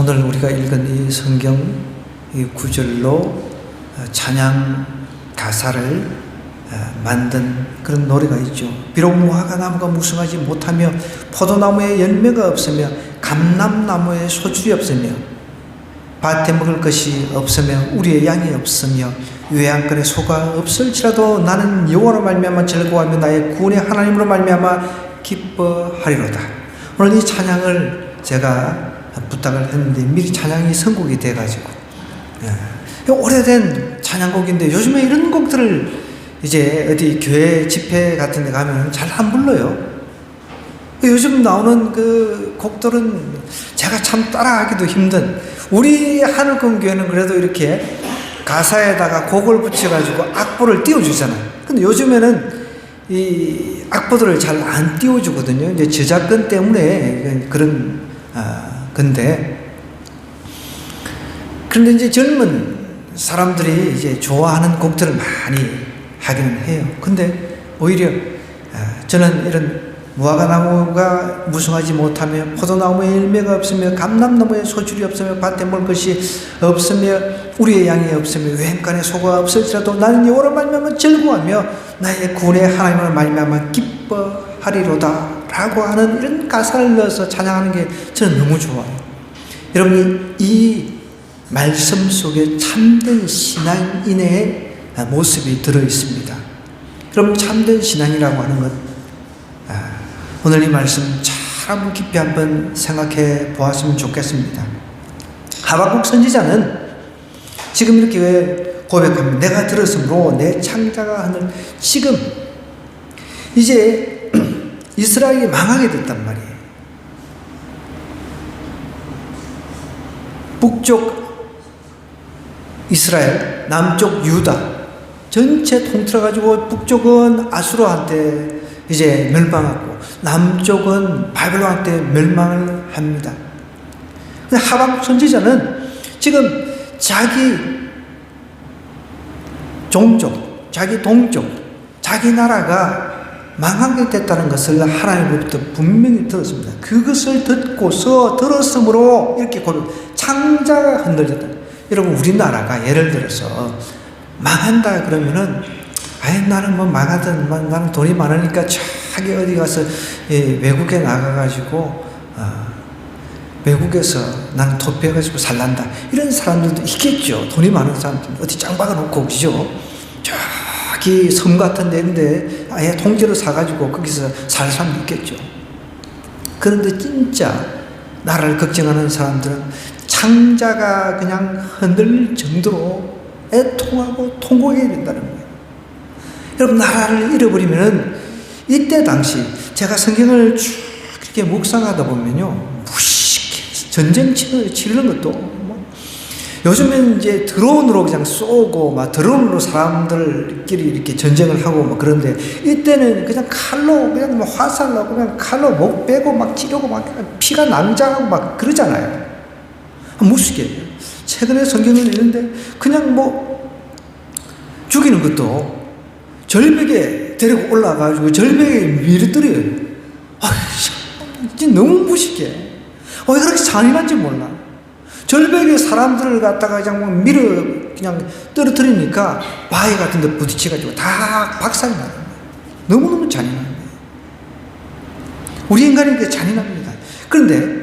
오늘 우리가 읽은 이 성경 이 구절로 찬양 가사를 만든 그런 노래가 있죠. 비록 무화과 나무가 무성하지 못하며 포도나무에 열매가 없으며 감람나무에 소출이 없으며 밭에 먹을 것이 없으며 우리의 양이 없으며 외양간에 소가 없을지라도 나는 여호와로 말미암아 즐거워하며 나의 구원의 하나님으로 말미암아 기뻐하리로다. 오늘 이 찬양을 제가 부탁을 했는데 미리 찬양이 선곡이 돼가지고 오래된 찬양곡인데 요즘에 이런 곡들을 이제 어디 교회 집회 같은 데 가면 잘 안 불러요. 요즘 나오는 그 곡들은 제가 참 따라하기도 힘든, 우리 하늘금교회는 그래도 이렇게 가사에다가 곡을 붙여가지고 악보를 띄워주잖아요. 근데 요즘에는 이 악보들을 잘 안 띄워주거든요. 이제 저작권 때문에 그런 건데, 그런데 이제 젊은 사람들이 이제 좋아하는 곡들을 많이 하기는 해요. 근데 오히려 저는 이런 무화과 나무가 무성하지 못하며 포도나무에 열매가 없으며 감람나무에 소출이 없으며 밭에 먹을 것이 없으며 우리의 양이 없으며 외양간에 소가 없을지라도 나는 여호와로 말미암아 즐거워하며 나의 구원의 하나님으로 말미암아 기뻐하리로다 라고 하는 이런 가사를 넣어서 찬양하는 게 저는 너무 좋아요. 여러분, 이 말씀 속에 참된 신앙인의 모습이 들어있습니다. 그럼 참된 신앙이라고 하는 것, 오늘 이 말씀 참 깊이 한번 생각해 보았으면 좋겠습니다. 하박국 선지자는 지금 이렇게 고백합니다. 내가 들었으므로 내 창자가 하늘, 지금 이제 이스라엘이 망하게 됐단 말이에요. 북쪽 이스라엘, 남쪽 유다 전체 통틀어가지고 북쪽은 아수르한테 이제 멸망하고 남쪽은 바벨론한테 멸망을 합니다. 근데 하박국 선지자는 지금 자기 종족, 자기 동족, 자기 나라가 망하게 됐다는 것을 하나님으로부터 분명히 들었습니다. 그것을 들었으므로 이렇게 고백, 창자가 흔들렸다. 여러분, 우리나라가 예를 들어서 망한다 그러면은 나는 뭐 망하든 나는 돈이 많으니까 저기 어디 가서 외국에 나가가지고 외국에서 나는 도피해가지고 살란다, 이런 사람들도 있겠죠. 돈이 많은 사람들 어디 짱 박아놓고, 그죠? 저기 섬 같은 데인데 아예 통째로 사가지고 거기서 살 사람도 있겠죠. 그런데 진짜 나라를 걱정하는 사람들은 창자가 그냥 흔들릴 정도로 애통하고 통곡해야 된다는 거예요. 여러분, 나라를 잃어버리면은 이때 당시 제가 성경을 쭉 이렇게 묵상하다 보면요, 무식해 전쟁 치르는 것도 요즘엔 이제 드론으로 그냥 쏘고 막 드론으로 사람들끼리 이렇게 전쟁을 하고 막 그런데, 이때는 그냥 칼로 그냥 뭐 화살 나고 그냥 칼로 목 빼고 막 찌르고 막 피가 낭자하고 막 그러잖아요. 무식해. 최근에 성경을 읽는데 그냥 뭐 죽이는 것도 절벽에 데리고 올라가지고 절벽에 밀어뜨려요. 진짜 너무 무식해. 왜 그렇게 잔인한지 몰라. 절벽에 사람들을 갖다가 그냥 밀어 그냥 떨어뜨리니까 바위 같은 데 부딪혀가지고 다 박살이 나는 거예요. 너무너무 잔인한 거예요. 우리 인간이 그게 잔인합니다. 그런데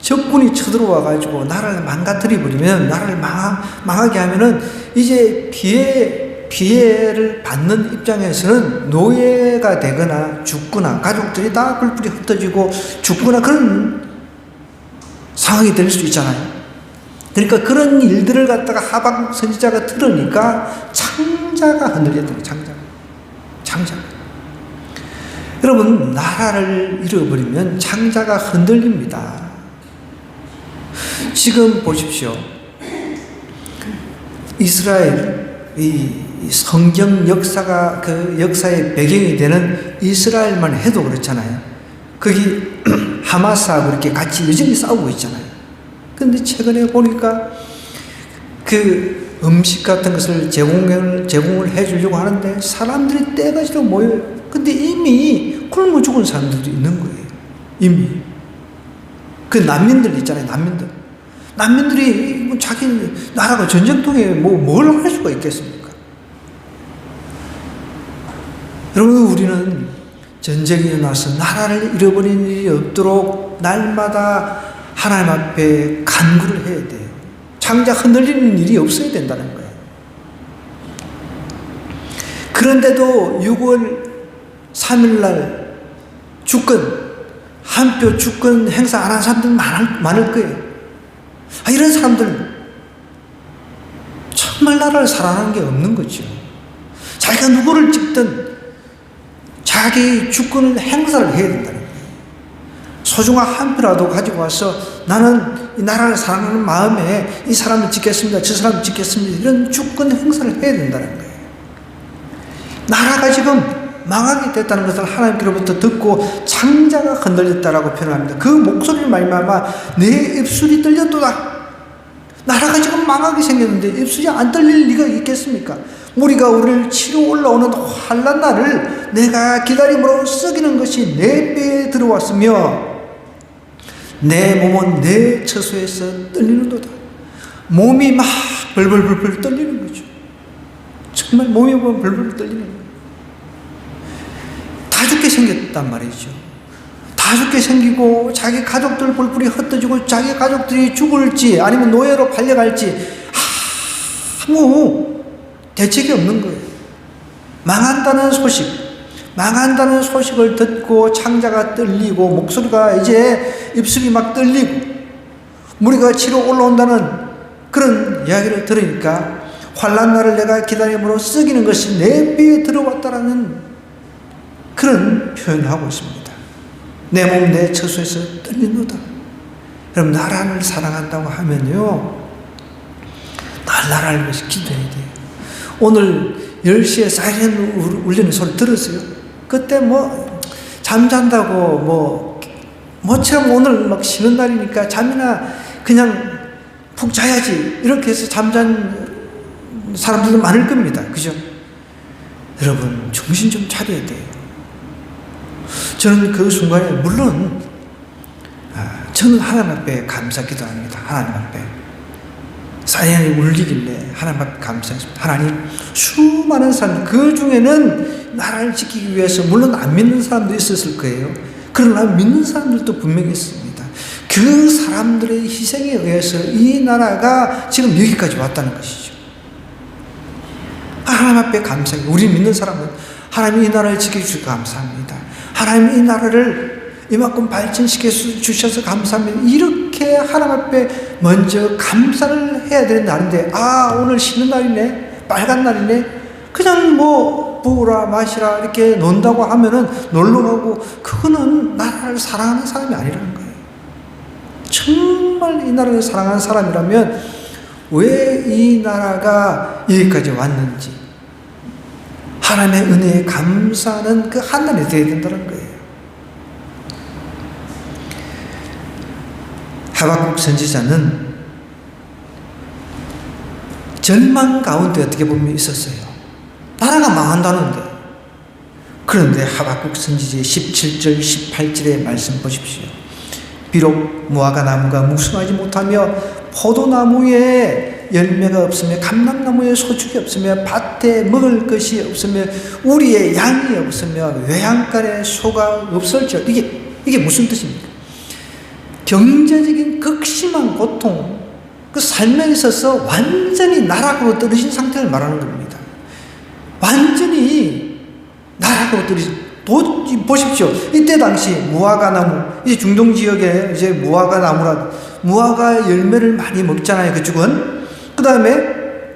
적군이 쳐들어와가지고 나라를 망가뜨려버리면, 나라를 망하게 하면은 이제 피해를 받는 입장에서는 노예가 되거나 죽거나 가족들이 다 뿔뿔이 흩어지고 죽거나 그런 상황이 될 수 있잖아요. 그러니까 그런 일들을 갖다가 하박국 선지자가 들으니까 창자가 흔들렸던 거예요. 창자가. 여러분, 나라를 잃어버리면 창자가 흔들립니다. 지금 보십시오. 이스라엘, 이 성경 역사가 그 역사의 배경이 되는 이스라엘만 해도 그렇잖아요. 거기 하마스하고 이렇게 같이 여전히 싸우고 있잖아요. 그런데 최근에 보니까 그 음식 같은 것을 제공을 해주려고 하는데 사람들이 떼가지고 모여요. 근데 이미 굶어 죽은 사람들도 있는 거예요. 이미. 그 난민들 있잖아요. 난민들. 난민들이 뭐 자기 나라가 전쟁통에 뭘 할 수가 있겠습니까? 여러분, 우리는 전쟁이 일어나서 나라를 잃어버리는 일이 없도록 날마다 하나님 앞에 간구를 해야 돼요. 장작 흔들리는 일이 없어야 된다는 거예요. 그런데도 6월 3일날 주권, 한표 주권 행사 안 한 사람들 많을 거예요. 이런 사람들 정말 나라를 사랑하는 게 없는 거죠. 자기가 누구를 찍든 자기 주권을 행사를 해야 된다는 거예요. 소중한 한 표라도 가지고 와서 나는 이 나라를 사랑하는 마음에 이 사람을 지켰습니다, 저 사람을 지켰습니다, 이런 주권 행사를 해야 된다는 거예요. 나라가 지금 망하게 됐다는 것을 하나님께로부터 듣고 창자가 흔들렸다라고 표현합니다. 그 목소리를 말미암아 내 입술이 떨렸도다. 나라가 지금 망하게 생겼는데 입술이 안 떨릴 리가 있겠습니까? 우리가 우리를 치러 올라오는 환난 날을 내가 기다림으로 썩이는 것이 내 뼈에 들어왔으며 내 몸은 내 처소에서 떨리는도다. 몸이 막 벌벌벌 떨리는 거죠. 정말 몸이 벌벌 떨리는 거예요. 다 죽게 생겼단 말이죠. 다 죽게 생기고 자기 가족들 뿔뿔이 흩어지고 자기 가족들이 죽을지 아니면 노예로 팔려갈지 아무 대책이 없는 거예요. 망한다는 소식을 듣고 창자가 떨리고 목소리가 이제 입술이 막 떨리고 무리가 치러 올라온다는 그런 이야기를 들으니까 환난 날을 내가 기다림으로 썩이는 것이 내 뼈에 들어왔다라는 그런 표현을 하고 있습니다. 내 몸 내 처소에서 떨리노다. 여러분, 나라를 사랑한다고 하면요, 나라를 위해서 기도해야 돼요. 오늘 10시에 사이렌 울리는 소리 들었어요? 그때 잠잔다고 모처럼 오늘 막 쉬는 날이니까 잠이나 그냥 푹 자야지 이렇게 해서 잠잔 사람들도 많을 겁니다. 그죠? 여러분, 정신 좀 차려야 돼요. 저는 그 순간에 물론 저는 하나님 앞에 감사 기도합니다. 하나님 앞에 사이렌이 울리길래 하나님 앞에 감사했습니다. 하나님, 수많은 사람들, 그 중에는 나라를 지키기 위해서 물론 안 믿는 사람도 있었을 거예요. 그러나 믿는 사람들도 분명히 있습니다. 그 사람들의 희생에 의해서 이 나라가 지금 여기까지 왔다는 것이죠. 하나님 앞에 감사해요. 우리 믿는 사람은 하나님이 이 나라를 지켜주셔서 감사합니다. 하나님이 이 나라를 이만큼 발전시켜 주셔서 감사합니다. 이렇게 하나님 앞에 먼저 감사를 해야 되는 날인데, 오늘 쉬는 날이네, 빨간 날이네, 그냥 부으라 마시라 이렇게 논다고 하면은 놀러 가고, 그거는 나라를 사랑하는 사람이 아니라는 거예요. 정말 이 나라를 사랑하는 사람이라면 왜 이 나라가 여기까지 왔는지 하나님의 은혜에 감사하는 그 한날이 되어야 된다는 거예요. 하박국 선지자는 절망 가운데 어떻게 보면 있었어요. 나라가 망한다는데. 그런데 하박국 선지자의 17절 18절의 말씀 보십시오. 비록 무화과 나무가 무성하지 못하며 포도나무에 열매가 없으며 감람나무에 소축이 없으며 밭에 먹을 것이 없으며 우리의 양이 없으며 외양간에 소가 없을지어다. 이게 무슨 뜻입니까? 경제적인 극심한 고통, 그 삶에 있어서 완전히 나락으로 떨어진 상태를 말하는 겁니다. 완전히 나락으로 떨어진, 보십시오. 이때 당시 무화과나무, 이 중동 지역에 이제 무화과 열매를 많이 먹잖아요, 그쪽은. 그 다음에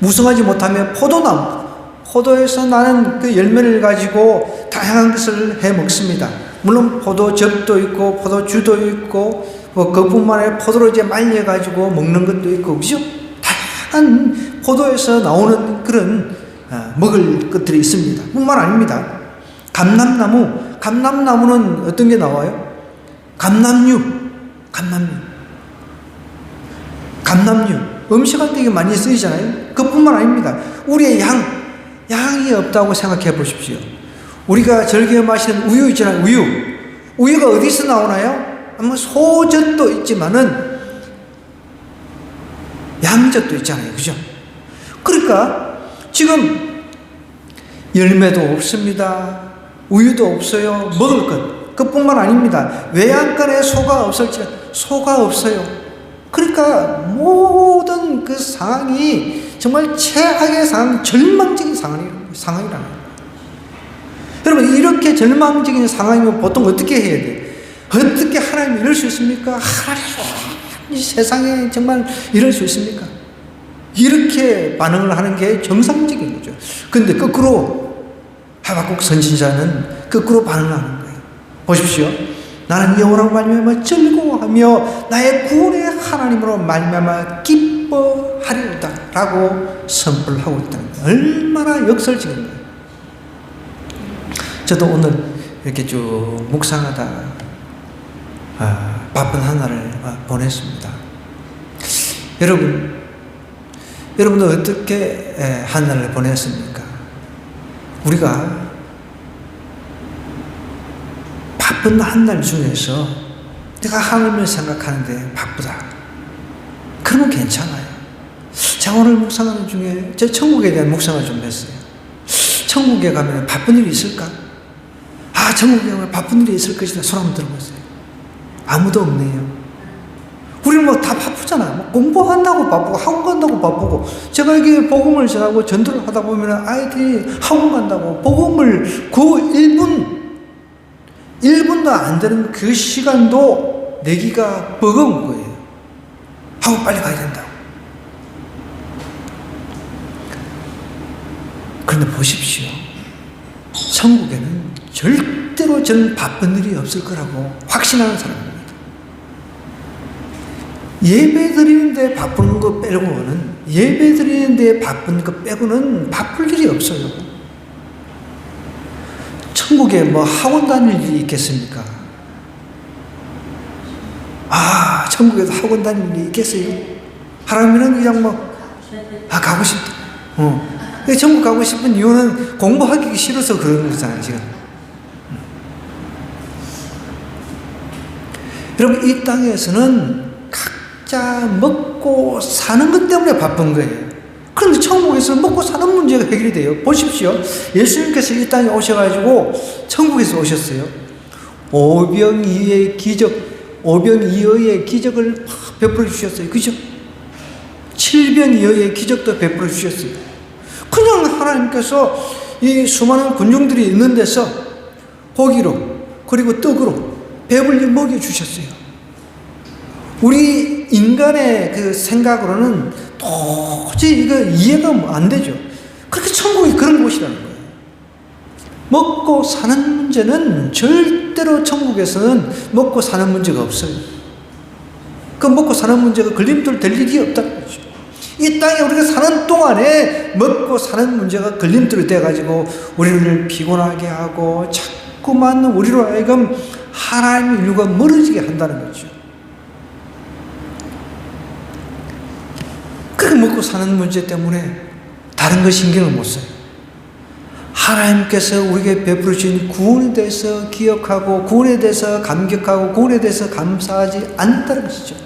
무성하지 못하면 포도나무, 포도에서 나는 그 열매를 가지고 다양한 것을 해 먹습니다. 물론 포도즙도 있고 포도주도 있고 그뿐만 아니라 포도를 이제 말려가지고 먹는 것도 있고, 그죠? 다양한 포도에서 나오는 그런 먹을 것들이 있습니다. 뿐만 아닙니다. 감람나무는 어떤 게 나와요? 감람류. 음식할 때 이게 많이 쓰이잖아요. 그뿐만 아닙니다. 우리의 양이 없다고 생각해 보십시오. 우리가 즐겨 마시는 우유 있잖아요. 우유가 어디서 나오나요? 소젖도 있지만은 적도 있잖아요. 그죠? 그러니까 지금 열매도 없습니다. 우유도 없어요. 먹을 것. 그뿐만 아닙니다. 외양간에 소가 없을지 소가 없어요. 그러니까 모든 그 상황이 정말 최악의 상황, 절망적인 상황이라는 거예요. 여러분, 이렇게 절망적인 상황이면 보통 어떻게 해야 돼요? 어떻게 하나님이 이럴 수 있습니까? 하나님, 이 세상에 정말 이럴 수 있습니까? 이렇게 반응을 하는 게 정상적인 거죠. 근데 거꾸로 하박국 선지자는 거꾸로 반응을 하는 거예요. 보십시오. 나는 여호와로 말미암아 즐거워하며 나의 구원의 하나님으로 말미암아 기뻐하리로다 라고 선포를 하고 있다는 거예요. 얼마나 역설적인 거예요. 저도 오늘 이렇게 쭉 묵상하다 바쁜 한 날을 보냈습니다. 여러분도 어떻게 한 날을 보냈습니까? 우리가 바쁜 한 날 중에서 내가 하나님을 생각하는데 바쁘다. 그러면 괜찮아요. 제가 오늘 묵상하는 중에 제 천국에 대한 묵상을 좀 했어요. 천국에 가면 바쁜 일이 있을까? 천국에 가면 바쁜 일이 있을 것이다. 손 한번 들어보세요. 아무도 없네요. 우리는 뭐 다 바쁘잖아요. 뭐 공부한다고 바쁘고 학원 간다고 바쁘고, 제가 이게 복음을 전하고 전도를 하다 보면 아이들이 학원 간다고 복음을 그 1분도 안 되는 그 시간도 내기가 버거운 거예요. 학원 빨리 가야 된다고. 그런데 보십시오. 천국에는 절대로 저는 바쁜 일이 없을 거라고 확신하는 사람입니다. 예배 드리는데 바쁜 거 빼고는 바쁠 일이 없어요. 천국에 뭐 학원 다닐 일이 있겠습니까? 천국에도 학원 다닐 일이 있겠어요? 하나님은 그냥 가고 싶다. 천국 가고 싶은 이유는 공부하기 싫어서 그런 거잖아요, 지금. 여러분, 이 땅에서는 각자 먹고 사는 것 때문에 바쁜 거예요. 그런데 천국에서는 먹고 사는 문제가 해결이 돼요. 보십시오. 예수님께서 이 땅에 오셔가지고 천국에서 오셨어요. 오병이어의 기적을 베풀어 주셨어요. 그죠? 7병이어의 기적도 베풀어 주셨어요. 그냥 하나님께서 이 수많은 군중들이 있는 데서 고기로 그리고 떡으로 배불리 먹여주셨어요. 우리 인간의 그 생각으로는 도저히 이거 이해가 안 되죠. 그렇게 천국이 그런 곳이라는 거예요. 먹고 사는 문제는 절대로 천국에서는 먹고 사는 문제가 없어요. 그 먹고 사는 문제가 걸림돌 될 일이 없다는 거죠. 이 땅에 우리가 사는 동안에 먹고 사는 문제가 걸림돌이 돼가지고 우리를 피곤하게 하고 자꾸만 우리로 하여금 하나님의 인류가 멀어지게 한다는 거죠. 그렇게 먹고 사는 문제 때문에 다른 거 신경을 못 써요. 하나님께서 우리에게 베풀어 주신 구원에 대해서 기억하고 구원에 대해서 감격하고 구원에 대해서 감사하지 않는다는 것이죠.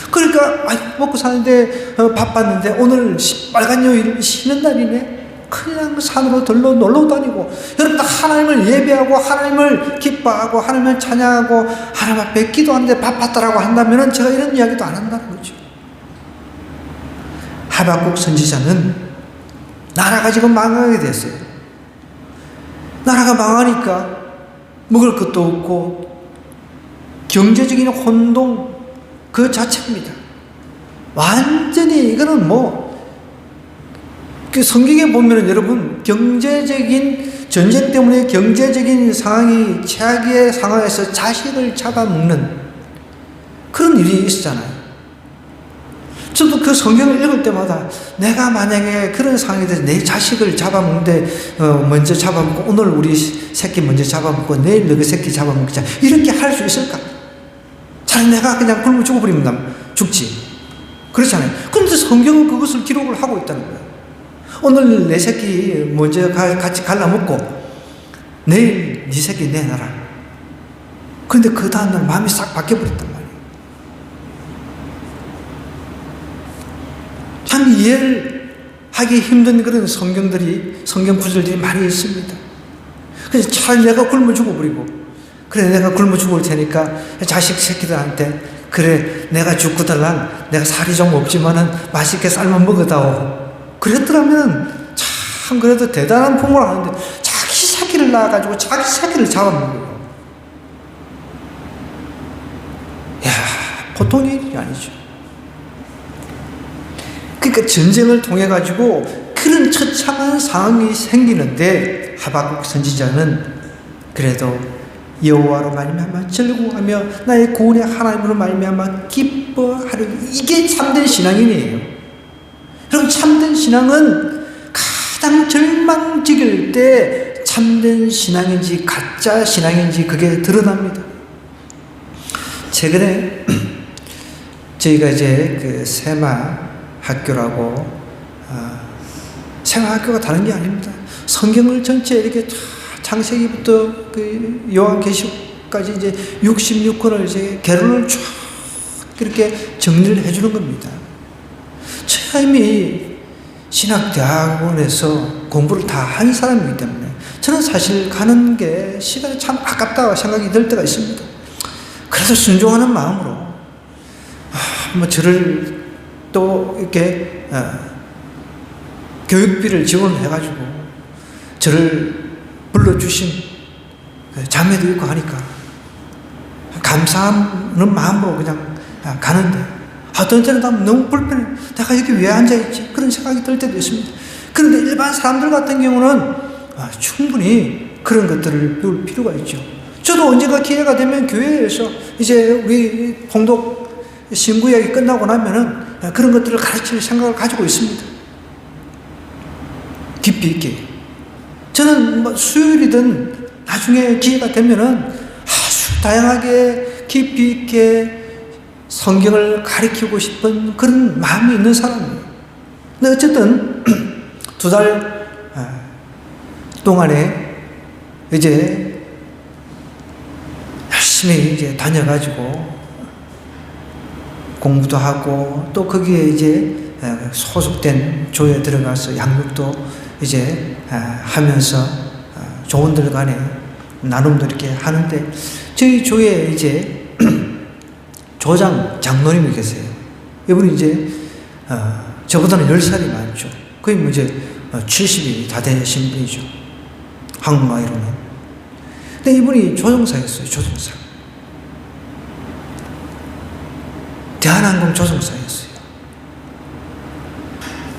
그러니까 먹고 사는데 바빴는데 오늘 빨간 요일 쉬는 날이네. 그냥 산으로 들러 놀러 다니고, 여러분 하나님을 예배하고 하나님을 기뻐하고 하나님을 찬양하고 하나님 앞에 기도하는데 바빴다라고 한다면 제가 이런 이야기도 안 한다는 거죠. 하박국 선지자는 나라가 지금 망하게 됐어요. 나라가 망하니까 먹을 것도 없고 경제적인 혼동 그 자체입니다. 완전히 이거는 그 성경에 보면은 여러분 전쟁 때문에 경제적인 상황이 최악의 상황에서 자식을 잡아먹는 그런 일이 있었잖아요. 저도 그 성경을 읽을 때마다 내가 만약에 그런 상황에 대해서 내 자식을 잡아먹는데 먼저 잡아먹고 오늘 우리 새끼 먼저 잡아먹고 내일 너희 새끼 잡아먹자 이렇게 할 수 있을까? 차라리 내가 그냥 굶어 죽어버리면 죽지. 그렇잖아요. 그런데 성경은 그것을 기록을 하고 있다는 거예요. 오늘 내 새끼 먼저 같이 갈라먹고 내일 네 새끼 내놔라. 그런데 그 다음날 마음이 싹 바뀌어버렸단 말이에요. 참 이해를 하기 힘든 그런 성경 구절들이 많이 있습니다. 그래서 차라리 내가 굶어 죽어버리고, 그래, 내가 굶어 죽을 테니까 자식 새끼들한테, 그래, 내가 죽고달란 내가 살이 좀 없지만은 맛있게 삶아 먹어다오. 그랬더라면 참 그래도 대단한 부모를 하는데, 자기 새끼를 낳아가지고 자기 새끼를 잡아먹어요. 야, 보통 일이 아니죠. 그러니까 전쟁을 통해 가지고 그런 처참한 상황이 생기는데, 하박국 선지자는 그래도 여호와로 말미암아 즐거워하며 나의 구원의 하나님으로 말미암아 기뻐하려, 이게 참된 신앙인이에요. 여러분, 참된 신앙은 가장 절망적일 때 참된 신앙인지 가짜 신앙인지 그게 드러납니다. 최근에 저희가 이제 그 세마 학교라고, 세마 학교가 다른 게 아닙니다. 성경을 전체 이렇게 창세기부터 그 요한계시록까지 이제 66권을 이제 개론을 쭉 이렇게 정리를 해주는 겁니다. 저희 신학대학원에서 공부를 다 한 사람이기 때문에 저는 사실 가는 게 시간이 참 아깝다고 생각이 들 때가 있습니다. 그래서 순종하는 마음으로 저를 또 이렇게 교육비를 지원해가지고 저를 불러주신 자매도 있고 하니까 감사하는 마음으로 그냥 가는데, 어떤 때는 너무 불편해. 내가 여기 왜 앉아있지? 그런 생각이 들 때도 있습니다. 그런데 일반 사람들 같은 경우는 충분히 그런 것들을 배울 필요가 있죠. 저도 언젠가 기회가 되면 교회에서 이제 우리 봉독 신구약이 끝나고 나면은 그런 것들을 가르칠 생각을 가지고 있습니다. 깊이 있게. 저는 수요일이든 나중에 기회가 되면은 아주 다양하게 깊이 있게 성경을 가르치고 싶은 그런 마음이 있는 사람이에요. 근데 어쨌든 2달 동안에 이제 열심히 이제 다녀가지고 공부도 하고, 또 거기에 이제 소속된 조에 들어가서 양육도 이제 하면서 조원들 간에 나눔도 이렇게 하는데, 저희 조에 이제 조장 장로님이 계세요. 이분이 이제 저보다는 10살이 많죠. 거의 뭐 이제 70이 다 되신 분이죠. 한국 나이로는. 근데 이분이 조종사였어요. 조종사. 대한항공 조종사였어요.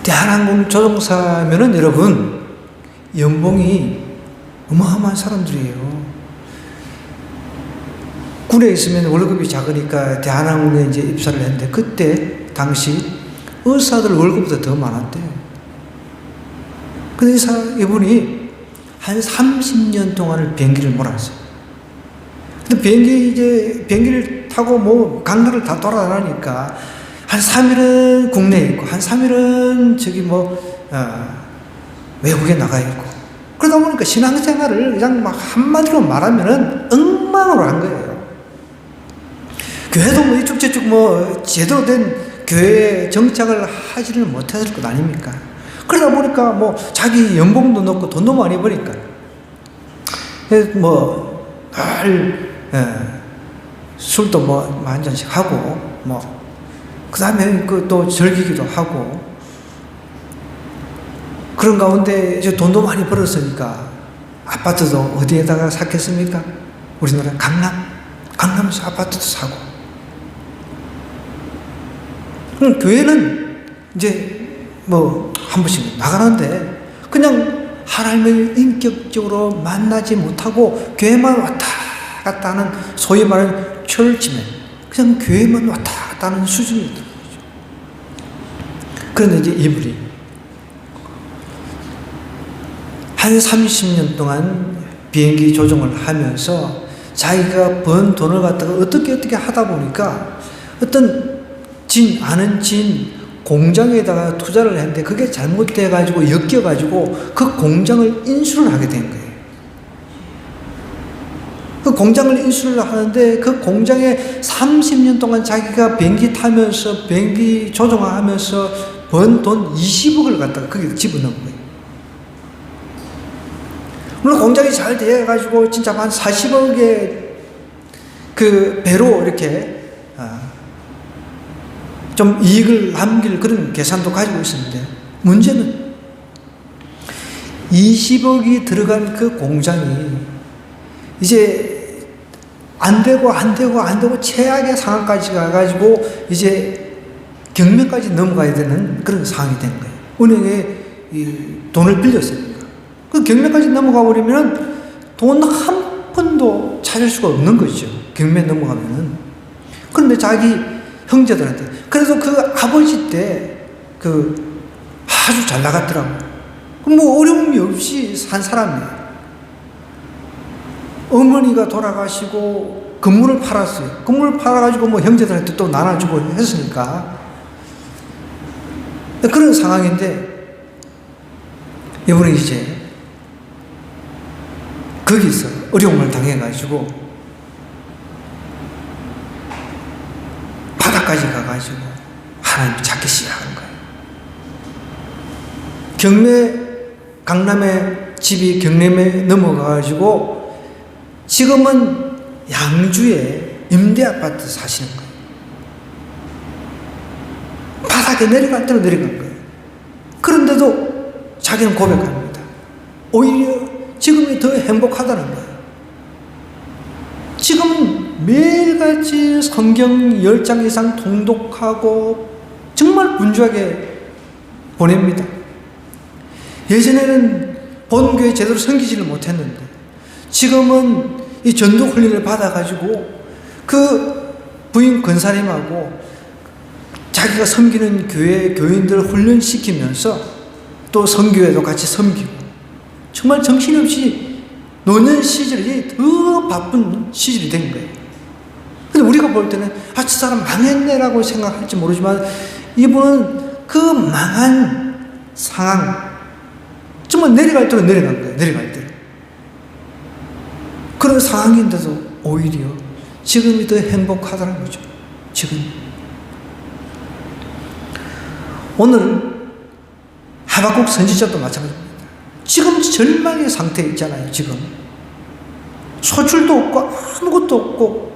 대한항공 조종사면은 여러분, 연봉이 어마어마한 사람들이에요. 군에 있으면 월급이 작으니까 대한항공에 이제 입사를 했는데, 그때 당시 의사들 월급보다 더 많았대요. 근데 이분이 한 30년 동안을 비행기를 몰았어요. 근데 비행기를 타고 뭐 강나라를 다 돌아다니니까 한 3일은 국내에 있고 한 3일은 외국에 나가 있고, 그러다 보니까 신앙생활을 그냥 막 한마디로 말하면은 엉망으로 한 거예요. 교회도 뭐 이쪽 저쪽 뭐 제대로 된 교회에 정착을 하지를 못했을 것 아닙니까? 그러다 보니까 뭐 자기 연봉도 높고 돈도 많이 버니까 뭐 늘 술도 뭐 한 잔씩 하고, 뭐 그 다음에 또 즐기기도 하고, 그런 가운데 이제 돈도 많이 벌었으니까 아파트도 어디에다가 샀겠습니까? 우리나라 강남에서 아파트도 사고. 교회는 이제 뭐 한 번씩 나가는데 그냥 하나님을 인격적으로 만나지 못하고 교회만 왔다 갔다 하는, 소위 말하는 철치맨, 그냥 교회만 왔다 갔다 하는 수준이더라고요. 그런데 이제 이분이 한 30년 동안 비행기 조종을 하면서 자기가 번 돈을 갖다가 어떻게 하다 보니까 어떤 아는 공장에다가 투자를 했는데 그게 잘못돼가지고 엮여가지고 그 공장을 인수를 하게 된 거예요. 그 공장을 인수를 하는데 그 공장에 30년 동안 자기가 비행기 타면서 비행기 조종하면서 번 돈 20억을 갖다가 거기에 집어넣은 거예요. 물론 공장이 잘 돼가지고 진짜 한 40억의 그 배로 이렇게 좀 이익을 남길 그런 계산도 가지고 있었는데, 문제는 20억이 들어간 그 공장이 이제 안 되고 최악의 상황까지 가가지고 이제 경매까지 넘어가야 되는 그런 상황이 된 거예요. 은행에 돈을 빌렸으니까. 그 경매까지 넘어가 버리면 돈 한 푼도 찾을 수가 없는 거죠. 경매 넘어가면은. 그런데 자기 형제들한테, 그래도 그 아버지 때 아주 잘 나갔더라고. 뭐 어려움이 없이 산 사람이에요. 어머니가 돌아가시고 건물을 팔았어요. 건물을 팔아가지고 뭐 형제들한테 또 나눠주고 했으니까 그런 상황인데, 이번에 이제 거기서 어려움을 당해가지고 바다까지 가가지고 하나님 찾기 시작한 거예요. 강남에 집이 경남에 넘어가가지고 지금은 양주에 임대 아파트 사시는 거예요. 바닥에 내려갈 대로 내려간 거예요. 그런데도 자기는 고백합니다. 오히려 지금이 더 행복하다는 거예요. 지금 매일같이 성경 10장 이상 통독하고 정말 분주하게 보냅니다. 예전에는 본교회 제대로 섬기지를 못했는데 지금은 이 전도 훈련을 받아가지고 그 부인 권사님하고 자기가 섬기는 교회 교인들 훈련시키면서 또 선교회도 같이 섬기고 정말 정신없이 노년 시절이 더 바쁜 시절이 된 거예요. 근데 우리가 볼 때는 저 사람 망했네라고 생각할지 모르지만 이분은 그 망한 상황 정말 내려갈 대로 내려간 거예요. 내려갈 대로. 그런 상황인데도 오히려 지금이 더 행복하다는 거죠. 지금. 오늘 하박국 선지자도 마찬가지입니다. 지금 절망의 상태에 있잖아요. 지금 소출도 없고 아무것도 없고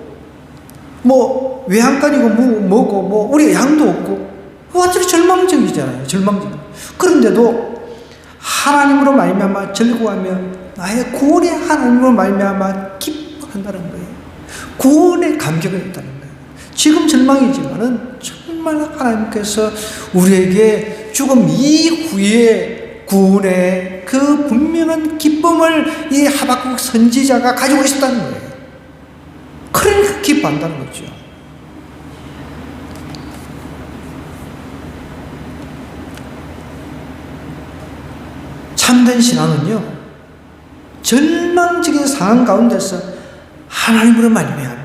뭐 외양간이고 뭐고 뭐 우리 양도 없고 완전히 절망적이잖아요. 절망적. 그런데도 하나님으로 말미암아 즐거워하며 나의 구원의 하나님으로 말미암아 기뻐한다는 거예요. 구원의 감격이 있다는 거예요. 지금 절망이지만은 정말 하나님께서 우리에게 죽음 이후에 구원의 그 분명한 기쁨을 이 하박국 선지자가 가지고 있었다는 거예요. 그러니까 기뻐한다는 거죠. 참된 신앙은요, 절망적인 상황 가운데서 하나님으로 말미암아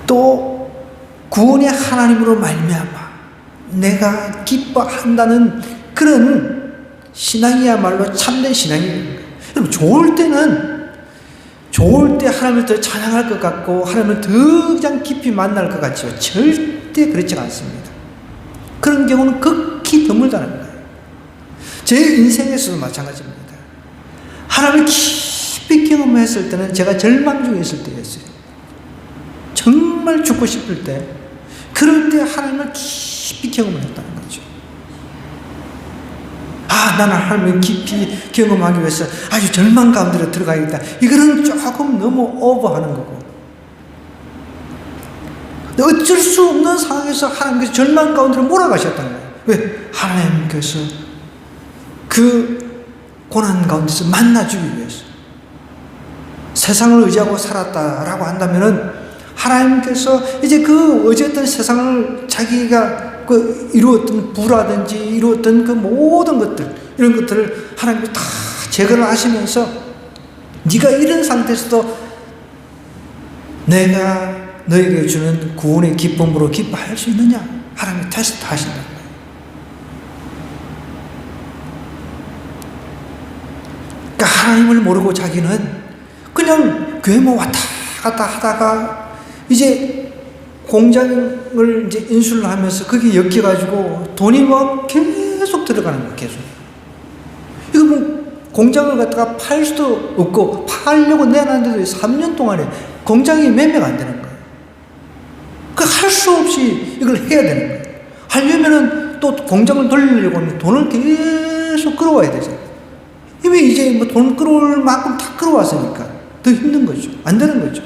또 구원의 하나님으로 말미암아 내가 기뻐한다는 그런 신앙이야말로 참된 신앙이에요. 여러분, 좋을 때 하나님을 더 찬양할 것 같고 하나님을 더 그냥 깊이 만날 것 같지만 절대 그렇지 않습니다. 그런 경우는 극히 드물다는 거예요. 제 인생에서도 마찬가지입니다. 하나님을 깊이 경험했을 때는 제가 절망 중에 있을 때였어요. 정말 죽고 싶을 때, 그럴 때 하나님을 깊이 경험을 했다는 거죠. 나는 하나님을 깊이 경험하기 위해서 아주 절망 가운데로 들어가야겠다. 이거는 조금 너무 오버하는 거고. 어쩔 수 없는 상황에서 하나님께서 절망 가운데로 몰아가셨다는 거예요. 왜? 하나님께서 그 고난 가운데서 만나주기 위해서. 세상을 의지하고 살았다라고 한다면은 하나님께서 이제 그 어쨌든 세상을 자기가 이루었던 부라든지 이루었던 그 모든 것들, 이런 것들을 하나님께서 다 제거를 하시면서 네가 이런 상태에서도 내가 너에게 주는 구원의 기쁨으로 기뻐할 수 있느냐? 하나님이 테스트 하신다는 거예요. 그러니까 하나님을 모르고 자기는 그냥 교회 뭐 왔다 갔다 하다가 이제 공장을 이제 인수를 하면서 거기 엮여가지고 돈이 막 계속 들어가는 거예요, 계속. 이거 뭐 공장을 갖다가 팔 수도 없고 팔려고 내놨는데도 3년 동안에 공장이 매매가 안 되는 거예요. 그 할 수 없이 이걸 해야 되는 거예요. 하려면은 또 공장을 돌리려고 하면 돈을 계속 끌어와야 되잖아요. 이미 이제 뭐 돈 끌어올 만큼 다 끌어왔으니까 더 힘든 거죠. 안 되는 거죠.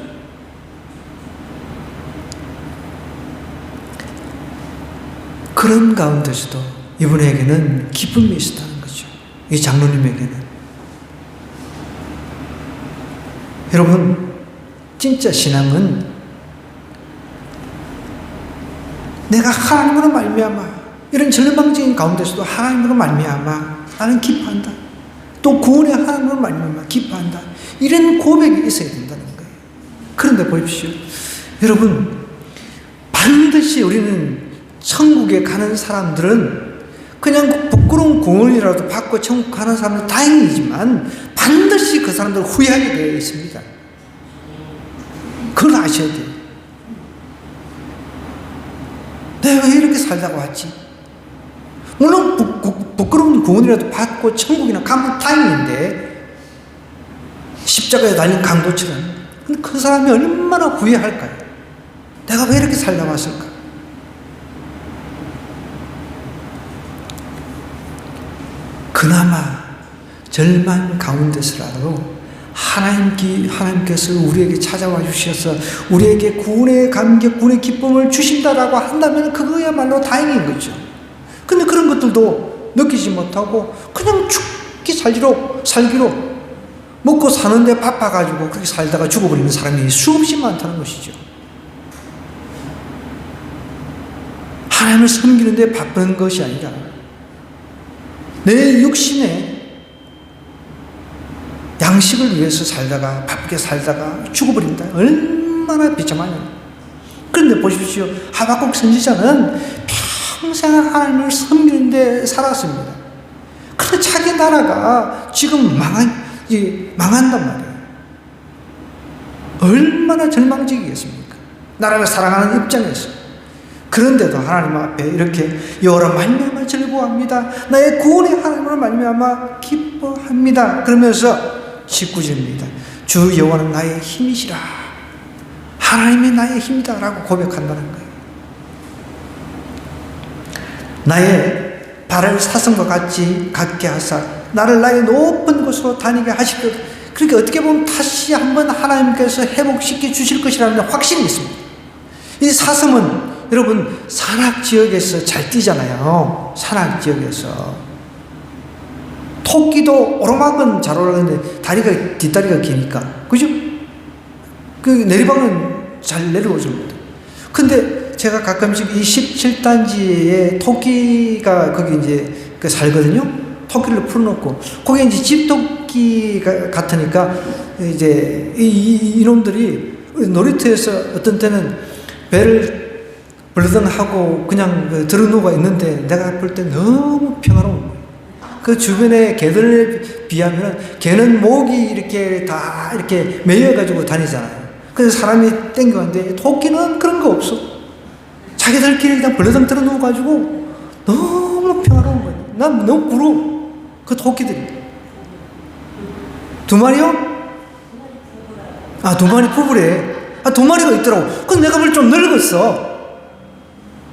그런 가운데서도 이분에게는 기쁨이 있었다는 거죠. 이 장로님에게는. 여러분, 진짜 신앙은 내가 하나님으로 말미암아 이런 절망적인 가운데서도 하나님으로 말미암아 나는 기뻐한다. 또 구원의 하나님으로 말미암아 기뻐한다. 이런 고백이 있어야 된다는 거예요. 그런데 보십시오. 여러분, 반드시 우리는 천국에 가는 사람들은 그냥 부끄러운 구원이라도 받고 천국 가는 사람은 다행이지만 반드시 그 사람들은 후회하게 되어 있습니다. 그걸 아셔야 돼요. 내가 왜 이렇게 살다가 왔지? 물론 부끄러운 구원이라도 받고 천국이나 가면 다행인데 십자가에 달린 강도처럼. 근데 그 사람이 얼마나 후회할까요? 내가 왜 이렇게 살다 왔을까? 그나마 절망 가운데서라도 하나님께서 우리에게 찾아와 주셔서 우리에게 구원의 감격, 구원의 기쁨을 주신다라고 한다면 그거야말로 다행인 거죠. 근데 그런 것들도 느끼지 못하고 그냥 살기로 먹고 사는데 바빠가지고 그렇게 살다가 죽어버리는 사람이 수없이 많다는 것이죠. 하나님을 섬기는데 바쁜 것이 아니라 내 육신에 양식을 위해서 살다가 바쁘게 살다가 죽어버린다. 얼마나 비참하냐. 그런데 보십시오. 하박국 선지자는 평생 하나님을 섬기는데 살았습니다. 그런데 자기 나라가 지금 망한단 말이에요. 얼마나 절망적이겠습니까? 나라를 사랑하는 입장에서. 그런데도 하나님 앞에 이렇게 여호와로 말미암아 즐거워합니다. 나의 구원의 하나님으로 말미암아 기뻐합니다. 그러면서 19절입니다. 주 여호와는 나의 힘이시라. 하나님이 나의 힘이다 라고 고백한다는 거예요. 나의 발을 사슴과 같게 하사 나를 나의 높은 곳으로 다니게 하실 것. 그러니까 어떻게 보면 다시 한번 하나님께서 회복시켜 주실 것이라는 확신이 있습니다. 이 사슴은 여러분 산악지역에서 잘 뛰잖아요. 산악지역에서 토끼도 오르막은 잘 올라가는데 뒷다리가 기니까, 그죠? 그 내리막은 잘 내려오습니다. 근데 제가 가끔씩 이 17단지에 토끼가 거기 이제 살거든요. 토끼를 풀어놓고 거기 이제 집토끼가 같으니까 이제 이놈들이 놀이터에서 어떤 때는 배를 벌렁하고 그냥 들어누워 있는데 내가 볼 때 너무 평화로운 거예요. 그 주변의 개들에 비하면 개는 목이 이렇게 다 이렇게 매여가지고 다니잖아요. 그래서 사람이 땡겨왔는데 토끼는 그런 거 없어. 자기들끼리 그냥 벌렁 들어누워가지고 너무 평화로운 거예요. 난 너무 부러워. 그 토끼들이. 2마리요? 아, 2마리 부부래. 아, 2마리가 있더라고. 근데 내가 볼 때 좀 늙었어.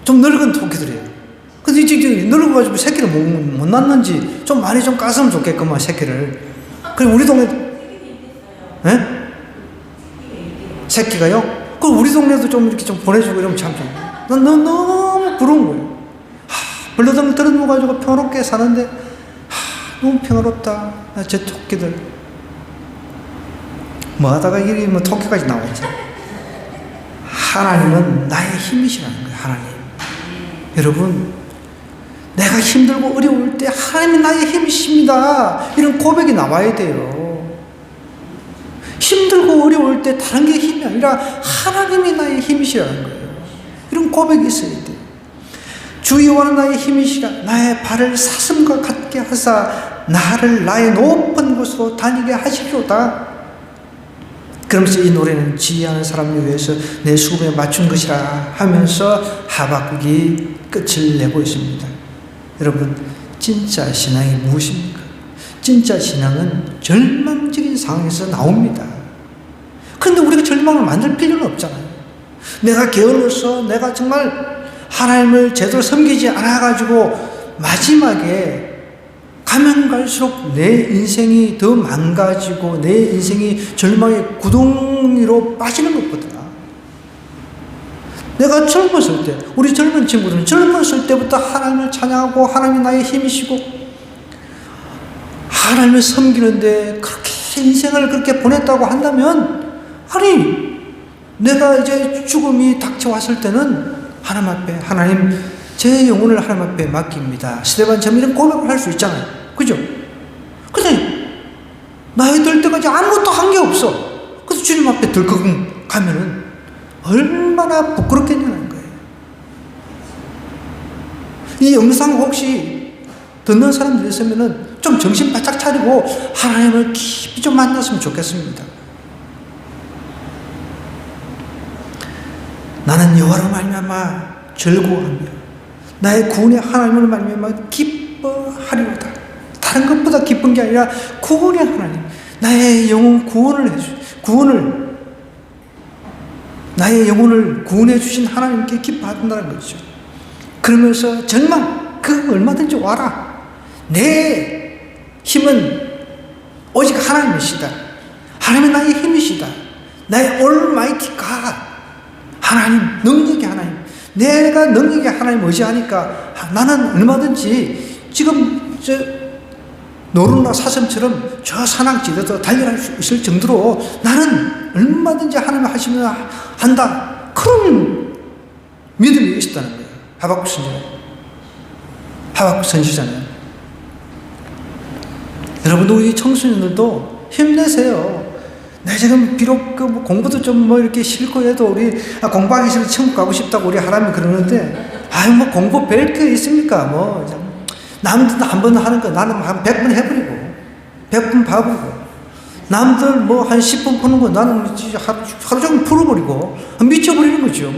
좀 늙은 토끼들이에요. 근데 이제 늙어가지고 새끼를 못 낳는지 좀 많이 좀 깠으면 좋겠구만, 새끼를. 그리고 우리 동네, 예? 새끼가요? 그럼 우리 동네도 좀 이렇게 좀 보내주고 이러면 참 좋아. 난 너무 부러운 거예요. 벌러덩 들어누워가지고 평화롭게 사는데, 너무 평화롭다. 제 토끼들. 뭐 하다가 이게 뭐 토끼까지 나왔지. 하나님은 나의 힘이시라는 거예요, 하나님. 여러분, 내가 힘들고 어려울 때 하나님이 나의 힘이십니다. 이런 고백이 나와야 돼요. 힘들고 어려울 때 다른 게 힘이 아니라 하나님이 나의 힘이시라는 거예요. 이런 고백이 있어야 돼요. 주 여호와는 나의 힘이시라. 나의 발을 사슴과 같게 하사 나를 나의 높은 곳으로 다니게 하시리로다. 그러면서 이 노래는 지혜하는 사람을 위해서 내 수금에 맞춘 것이라 하면서 하박국이 끝을 내고 있습니다. 여러분, 진짜 신앙이 무엇입니까? 진짜 신앙은 절망적인 상황에서 나옵니다. 그런데 우리가 절망을 만들 필요는 없잖아요. 내가 게을러서 내가 정말 하나님을 제대로 섬기지 않아가지고 마지막에 가면 갈수록 내 인생이 더 망가지고 내 인생이 절망의 구덩이로 빠지는 것보다 내가 젊었을 때, 우리 젊은 친구들은 젊었을 때부터 하나님을 찬양하고 하나님이 나의 힘이시고 하나님을 섬기는데 그렇게 인생을 그렇게 보냈다고 한다면, 아니 내가 이제 죽음이 닥쳐왔을 때는 하나님 앞에, 하나님 제 영혼을 하나님 앞에 맡깁니다, 스데반처럼 이런 고백을 할 수 있잖아요. 그죠? 근데 나이 들 때까지 아무것도 한 게 없어. 그래서 주님 앞에 들컥 가면은 얼마나 부끄럽겠냐는 거예요. 이 영상 혹시 듣는 사람들 있으면은 좀 정신 바짝 차리고 하나님을 깊이 좀 만났으면 좋겠습니다. 나는 여호와로 말미암아 즐거워하며 나의 구원의 하나님을 말미암아 기뻐하리로다. 다른 것보다 기쁜 게 아니라 구원의 하나님, 나의 영혼 구원을 해주, 나의 영혼을 구원해 주신 하나님께 기뻐한다는 거죠. 그러면서 절망, 그 얼마든지 와라. 내 힘은 오직 하나님이시다. 하나님은 나의 힘이시다. 나의 Almighty God, 하나님, 능력의 하나님. 내가 능력의 하나님 의지하니까 나는 얼마든지 지금 노루나 사슴처럼 저 산악지대도 달려갈 수 있을 정도로 나는 얼마든지 하나님 하시면 한다. 그런 믿음이 있었다는 거예요. 하박국 선지자는. 여러분도 우리 청소년들도 힘내세요. 내 지금 비록 공부도 좀 이렇게 싫고 해도 우리 공부하기 싫어 천국 가고 싶다고 우리 하나님이 그러는데, 공부 별 게 있습니까? 남들 한 번 하는 거 나는 한 100번 해버리고 100번 봐보고, 남들 한 10번 푸는 거 나는 하루 종일 풀어버리고 미쳐버리는 거죠.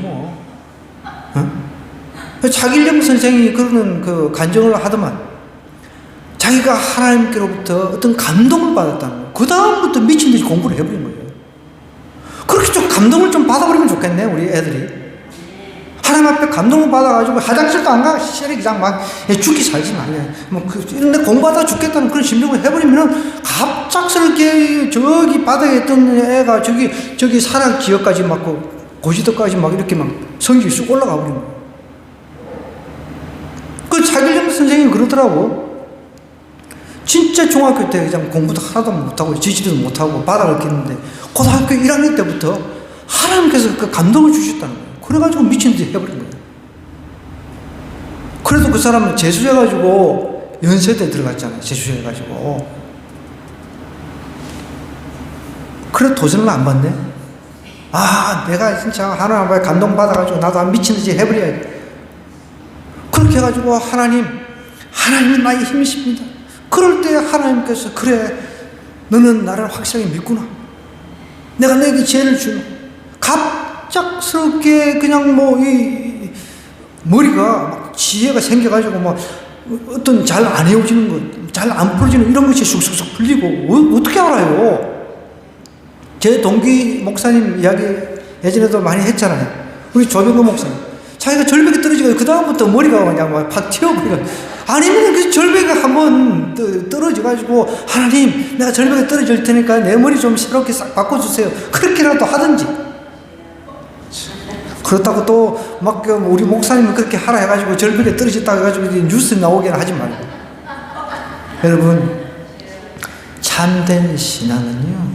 자길령 선생이 그러는 그 간증을 하더만, 자기가 하나님께로부터 어떤 감동을 받았다는 거예요. 그 다음부터 미친 듯이 공부를 해버린 거예요. 그렇게 좀 감동을 좀 받아버리면 좋겠네, 우리 애들이. 하나님 앞에 감동을 받아가지고 화장실도 안 가, 시절에 그냥 막 죽기 살지 말래. 이런데 공부하다 죽겠다는 그런 심정을 해버리면은 갑작스럽게 저기 바닥에 있던 애가 저기 사랑 지역까지 막 고지도까지 막 이렇게 막 성격이 쑥 올라가 버린 거예요. 그 자길령 선생님이 그러더라고. 진짜 중학교 때 그냥 공부도 하나도 못하고 지지도 못하고 바닥을 깼는데 고등학교 1학년 때부터 하나님께서 그 감동을 주셨다는 거예요. 그래가지고 미친 듯이 해버린 거예요. 그래도 그 사람은 재수해가지고 연세대 들어갔잖아요. 재수해가지고. 그래도 도전을 안 받네. 내가 진짜 하나님 앞에 감동받아가지고 나도 한 미친 듯이 해버려야지. 그렇게 해가지고 하나님은 나의 힘이십니다. 그럴 때 하나님께서, 그래, 너는 나를 확실하게 믿구나. 내가 너에게 지혜를 주노. 갑작스럽게 그냥 머리가 막 지혜가 생겨가지고 어떤 잘 안 헤어지는 것, 잘 안 풀어지는 이런 것이 쑥쑥쑥 풀리고, 어떻게 알아요? 제 동기 목사님 이야기 예전에도 많이 했잖아요. 우리 조병호 목사님. 자기가 절벽에 떨어지고 그다음부터 머리가 그냥 팍 튀어버리고, 아니면 그 절벽에 한번 떨어져가지고, 하나님, 내가 절벽에 떨어질 테니까 내 머리 좀 새롭게 싹 바꿔주세요. 그렇게라도 하든지. 그렇다고 또 우리 목사님은 그렇게 하라 해가지고 절벽에 떨어졌다 해가지고 뉴스에 나오게는 하지 말고. 여러분, 참된 신앙은요,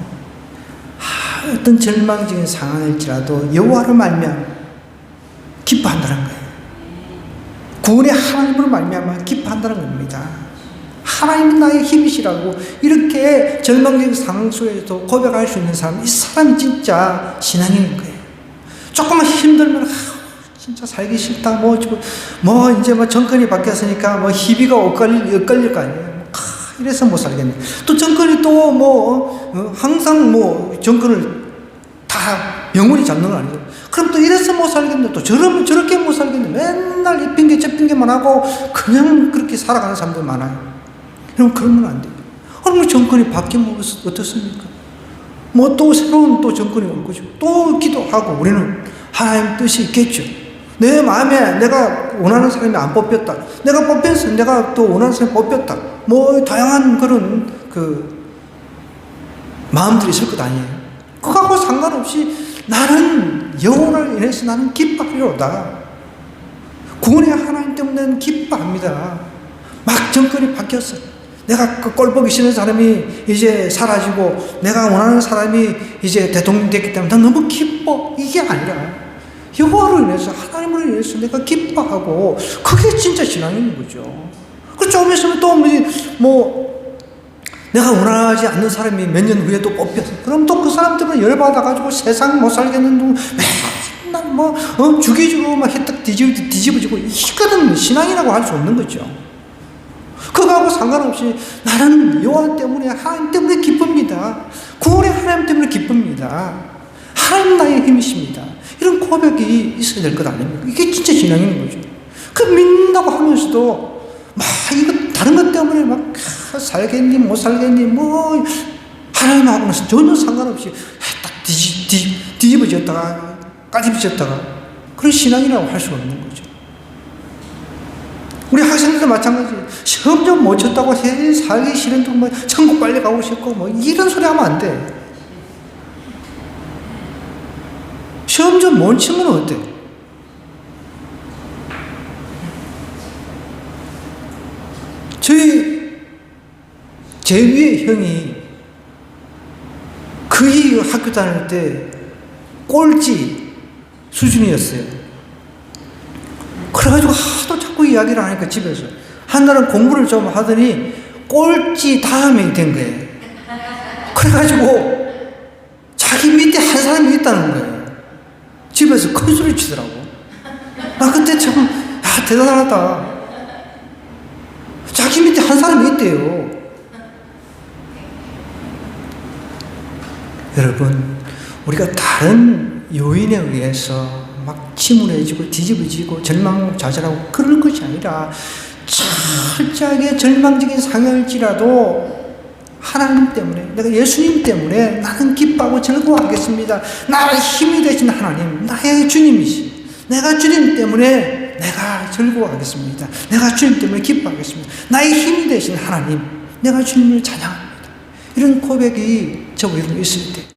어떤 절망적인 상황일지라도 여호와로 말미암아 기뻐한다는 거예요. 구원의 하나님으로 말미암아 기뻐한다는 겁니다. 하나님은 나의 힘이시라고 이렇게 절망적인 상황 속에서도 고백할 수 있는 사람, 이 사람이 진짜 신앙인 거예요. 조금만 힘들면 진짜 살기 싫다. 이제 정권이 바뀌었으니까 희비가 엇갈릴 거 아니에요. 이래서 못 살겠네. 또 정권이 또 항상 정권을 영원히 잡는 건 아니죠. 그럼 또 이래서 못 살겠네, 또 저러면 저렇게 못 살겠네, 맨날 이 핑계 저 핑계만 하고 그냥 그렇게 살아가는 사람들 많아요. 그럼 그러면 안 돼요. 그럼 정권이 바뀌면 어떻습니까? 뭐 또 새로운 또 정권이 올 거죠. 또 기도하고 우리는 하나님 뜻이 있겠죠. 내 마음에 내가 원하는 사람이 안 뽑혔다, 내가 뽑혔어, 내가 또 원하는 사람이 뽑혔다, 뭐 다양한 그런 마음들이 있을 것 아니에요. 그거하고 상관없이 나는 영혼을 인해서 나는 기뻐하리로다. 구원의 하나님 때문에 기뻐합니다. 막 정권이 바뀌었어. 내가 그 꼴보기 싫은 사람이 이제 사라지고 내가 원하는 사람이 이제 대통령이 됐기 때문에 난 너무 기뻐. 이게 아니라 여호와로 인해서, 하나님으로 인해서 내가 기뻐하고, 그게 진짜 신앙인 거죠. 그 조금 있으면 또 내가 원하지 않는 사람이 몇 년 후에 또 뽑혔어. 그럼 또 그 사람들은 열받아가지고 세상 못 살겠는 맨날 죽이고 막 혜택 뒤집어지고, 이거는 신앙이라고 할 수 없는 거죠. 그거하고 상관없이 나는 여호와 때문에, 하나님 때문에 기쁩니다. 구원의 하나님 때문에 기쁩니다. 하나님 나의 힘이십니다. 이런 고백이 있어야 될 것 아닙니까? 이게 진짜 신앙인 거죠. 그 믿는다고 하면서도 이거 다른 것 때문에 살겠니 못 살겠니 하나님하고는 전혀 상관없이 딱 뒤집어졌다가 까집어졌다가 그런 신앙이라고 할 수가 없는 거죠. 우리 학생들도 마찬가지. 시험 좀 못 쳤다고 살기 싫은데 천국 빨리 가고 싶고 이런 소리 하면 안 돼. 시험 좀 못 치면 어때? 제 위에 형이 거의 학교 다닐 때 꼴찌 수준이었어요. 그래가지고 하도 자꾸 이야기를 하니까 집에서 한 날은 공부를 좀 하더니 꼴찌 다음에 된 거예요. 그래가지고 자기 밑에 한 사람이 있다는 거예요. 집에서 큰 소리 치더라고. 나 그때 참 대단하다. 자기 밑에 한 사람이 있대요. 여러분, 우리가 다른 요인에 의해서 막 침울해지고 뒤집어지고 절망좌절하고 그럴 것이 아니라 철저하게 절망적인 상황일지라도 하나님 때문에, 내가 예수님 때문에 나는 기뻐하고 즐거워하겠습니다. 나의 힘이 되신 하나님, 나의 주님이시, 내가 주님 때문에 내가 즐거워하겠습니다. 내가 주님 때문에 기뻐하겠습니다. 나의 힘이 되신 하나님, 내가 주님을 찬양합니다. 이런 고백이 저 위로 있을 때